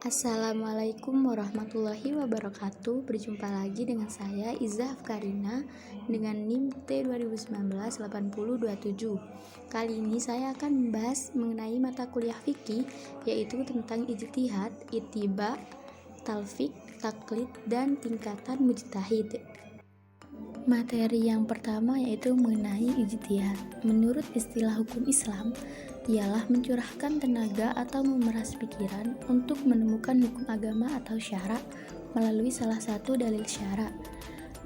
Assalamualaikum warahmatullahi wabarakatuh. Berjumpa lagi dengan saya Izzah Afkarina dengan NIM T2019-8027. Kali ini saya akan membahas mengenai mata kuliah fikih, yaitu tentang ijtihad, ittiba, talfik, taklid, dan tingkatan mujtahid. Materi yang pertama yaitu mengenai ijtihad. Menurut istilah hukum Islam, ialah mencurahkan tenaga atau memeras pikiran untuk menemukan hukum agama atau syara melalui salah satu dalil syara.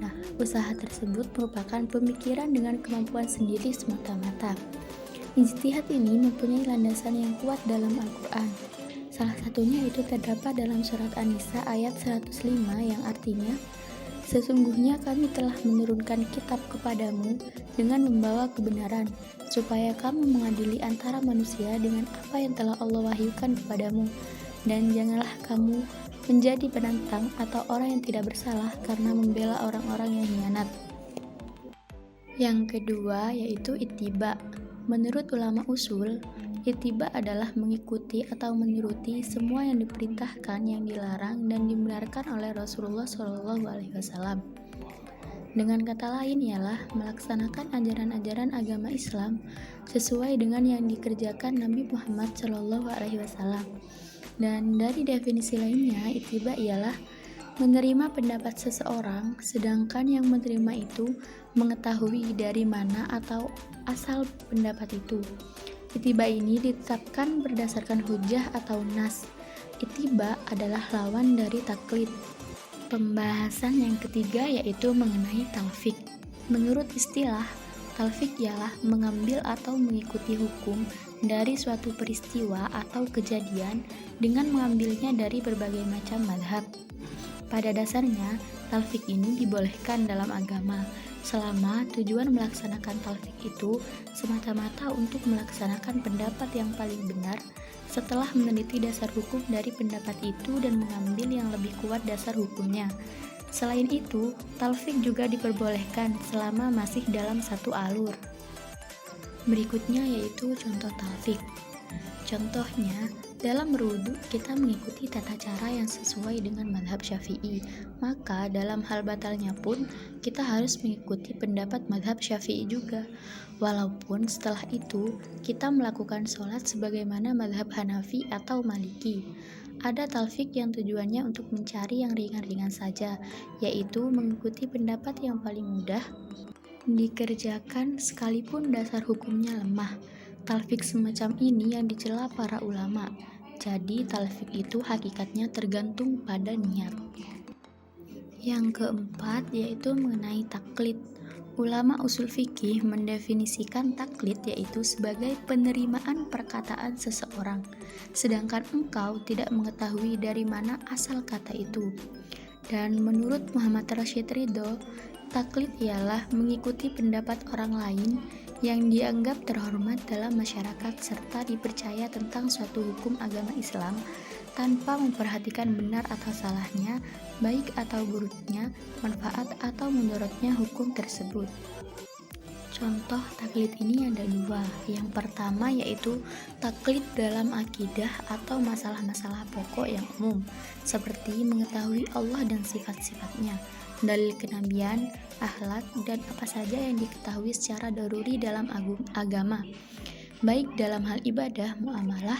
Nah, usaha tersebut merupakan pemikiran dengan kemampuan sendiri semata-mata. Ijtihad ini mempunyai landasan yang kuat dalam Al-Quran. Salah satunya itu terdapat dalam surat An-Nisa ayat 105 yang artinya, "Sesungguhnya kami telah menurunkan kitab kepadamu dengan membawa kebenaran, supaya kamu mengadili antara manusia dengan apa yang telah Allah wahyukan kepadamu. Dan janganlah kamu menjadi penantang atau orang yang tidak bersalah karena membela orang-orang yang hianat." Yang kedua yaitu ittiba. Menurut ulama usul, ittiba adalah mengikuti atau menuruti semua yang diperintahkan, yang dilarang, dan dibenarkan oleh Rasulullah SAW. Dengan kata lain ialah melaksanakan ajaran-ajaran agama Islam sesuai dengan yang dikerjakan Nabi Muhammad SAW. Dan dari definisi lainnya, ittiba ialah menerima pendapat seseorang, sedangkan yang menerima itu mengetahui dari mana atau asal pendapat itu. Ittiba ini ditetapkan berdasarkan hujjah atau nas. Ittiba adalah lawan dari taklid. Pembahasan yang ketiga yaitu mengenai talfik. Menurut istilah, talfik ialah mengambil atau mengikuti hukum dari suatu peristiwa atau kejadian dengan mengambilnya dari berbagai macam mazhab. Pada dasarnya, talfik ini dibolehkan dalam agama selama tujuan melaksanakan talfik itu semata-mata untuk melaksanakan pendapat yang paling benar setelah meneliti dasar hukum dari pendapat itu dan mengambil yang lebih kuat dasar hukumnya. Selain itu, talfik juga diperbolehkan selama masih dalam satu alur. Berikutnya yaitu contoh talfik. Contohnya, dalam berwudu kita mengikuti tata cara yang sesuai dengan mazhab Syafi'i, maka dalam hal batalnya pun kita harus mengikuti pendapat mazhab Syafi'i juga. Walaupun setelah itu kita melakukan sholat sebagaimana mazhab Hanafi atau Maliki. Ada talfik yang tujuannya untuk mencari yang ringan-ringan saja, yaitu mengikuti pendapat yang paling mudah dikerjakan sekalipun dasar hukumnya lemah. Talfik semacam ini yang dicela para ulama. Jadi talfik itu hakikatnya tergantung pada niat. Yang keempat yaitu mengenai taklid. Ulama usul fikih mendefinisikan taklid yaitu sebagai penerimaan perkataan seseorang, sedangkan engkau tidak mengetahui dari mana asal kata itu. Dan menurut Muhammad Rashid Ridho, taklid ialah mengikuti pendapat orang lain yang dianggap terhormat dalam masyarakat serta dipercaya tentang suatu hukum agama Islam tanpa memperhatikan benar atau salahnya, baik atau buruknya, manfaat atau mudaratnya hukum tersebut. Contoh taklid ini ada dua. Yang pertama yaitu taklid dalam akidah atau masalah-masalah pokok yang umum, seperti mengetahui Allah dan sifat-sifatnya, dalil kenabian, akhlak, dan apa saja yang diketahui secara daruri dalam agama, baik dalam hal ibadah, muamalah,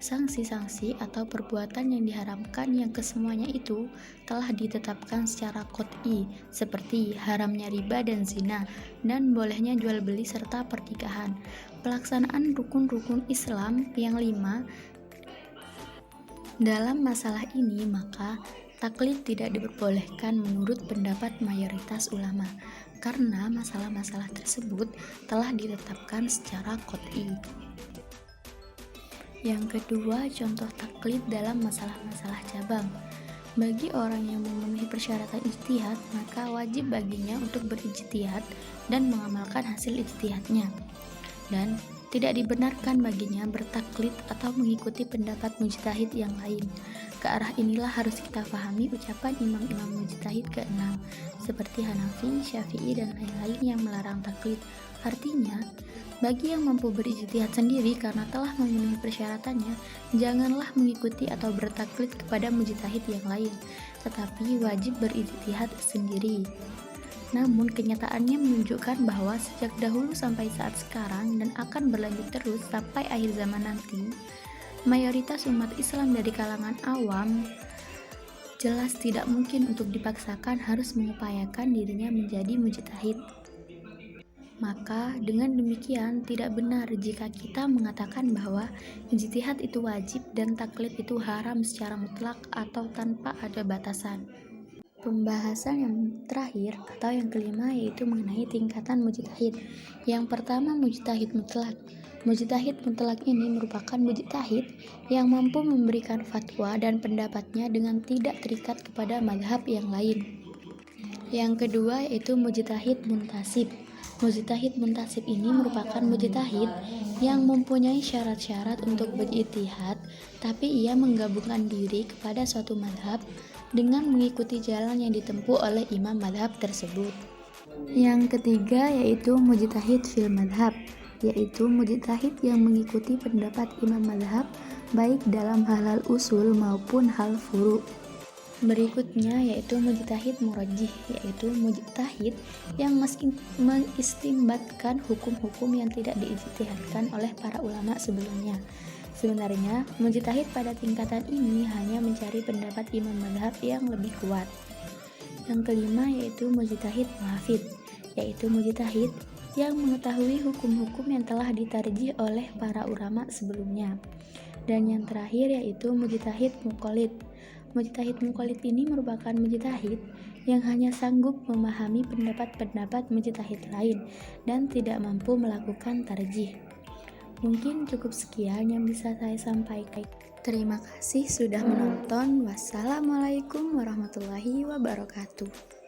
sanksi-sanksi atau perbuatan yang diharamkan yang kesemuanya itu telah ditetapkan secara qot'i, seperti haramnya riba dan zina, dan bolehnya jual beli serta pertikahan. Pelaksanaan rukun-rukun Islam yang 5 dalam masalah ini, maka taklid tidak diperbolehkan menurut pendapat mayoritas ulama, karena masalah-masalah tersebut telah ditetapkan secara qot'i. Yang kedua, contoh taklid dalam masalah-masalah cabang. Bagi orang yang memenuhi persyaratan ijtihad, maka wajib baginya untuk berijtihad dan mengamalkan hasil ijtihadnya. Dan tidak dibenarkan baginya bertaklid atau mengikuti pendapat mujtahid yang lain. Ke arah inilah harus kita pahami ucapan imam-imam mujtahid ke-6 seperti Hanafi, Syafi'i, dan lain-lain yang melarang taklid. Artinya, bagi yang mampu berijtihad sendiri karena telah memenuhi persyaratannya, janganlah mengikuti atau bertaklid kepada mujtahid yang lain, tetapi wajib berijtihad sendiri. Namun kenyataannya menunjukkan bahwa sejak dahulu sampai saat sekarang dan akan berlanjut terus sampai akhir zaman nanti, mayoritas umat Islam dari kalangan awam jelas tidak mungkin untuk dipaksakan harus mengupayakan dirinya menjadi mujtahid. Maka dengan demikian tidak benar jika kita mengatakan bahwa ijtihad itu wajib dan taklid itu haram secara mutlak atau tanpa ada batasan. Pembahasan yang terakhir atau yang kelima yaitu mengenai tingkatan mujtahid. Yang pertama, mujtahid mutlak. Mujtahid mutlak ini merupakan mujtahid yang mampu memberikan fatwa dan pendapatnya dengan tidak terikat kepada mazhab yang lain. Yang kedua yaitu mujtahid muntasib. Mujtahid muntasib ini merupakan mujtahid yang mempunyai syarat-syarat untuk berijtihad, tapi ia menggabungkan diri kepada suatu mazhab dengan mengikuti jalan yang ditempuh oleh imam mazhab tersebut. Yang ketiga yaitu mujtahid fil mazhab, yaitu mujtahid yang mengikuti pendapat imam mazhab baik dalam hal usul maupun hal furu'. Berikutnya yaitu mujtahid murajjih, yaitu mujtahid yang mengistimbatkan hukum-hukum yang tidak diijtihadkan oleh para ulama sebelumnya. Sebenarnya, mujtahid pada tingkatan ini hanya mencari pendapat imam mazhab yang lebih kuat. Yang kelima yaitu mujtahid muhafidz, yaitu mujtahid yang mengetahui hukum-hukum yang telah ditarjih oleh para ulama sebelumnya. Dan yang terakhir yaitu mujtahid muqallid. Mujtahid muqallid ini merupakan mujtahid yang hanya sanggup memahami pendapat-pendapat mujtahid lain dan tidak mampu melakukan tarjih. Mungkin cukup sekian yang bisa saya sampaikan. Terima kasih sudah menonton. Wassalamualaikum warahmatullahi wabarakatuh.